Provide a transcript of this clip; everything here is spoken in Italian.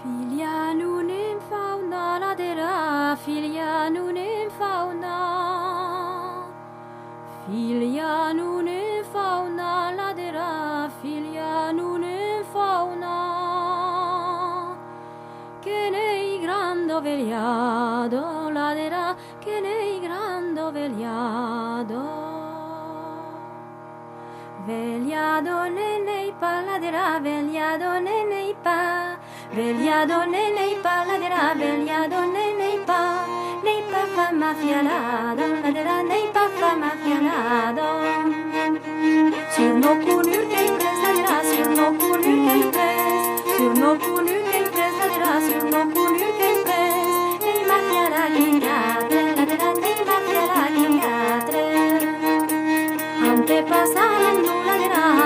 Filia nunim fauna ladera, filia nunim fauna. Filia nunim fauna ladera, filia nunim fauna. Che nei grando vegliado ladera, che nei grando vegliado. Vegliado nei pa ladera, vegliado nei pa. Vegliado nei pa ladera, vegliado nei pa fa mafialado, ladera nei pa fa mafialado. Sur nos coulures qu'elle presse, ladera, sur nos coulures qu'elle presse, sur nos coulures qu'elle presse, ladera, sur nos coulures qu'elle presse. Nei mafiala chingatre, ladera nei mafiala chingatre. Ante pasando ladera.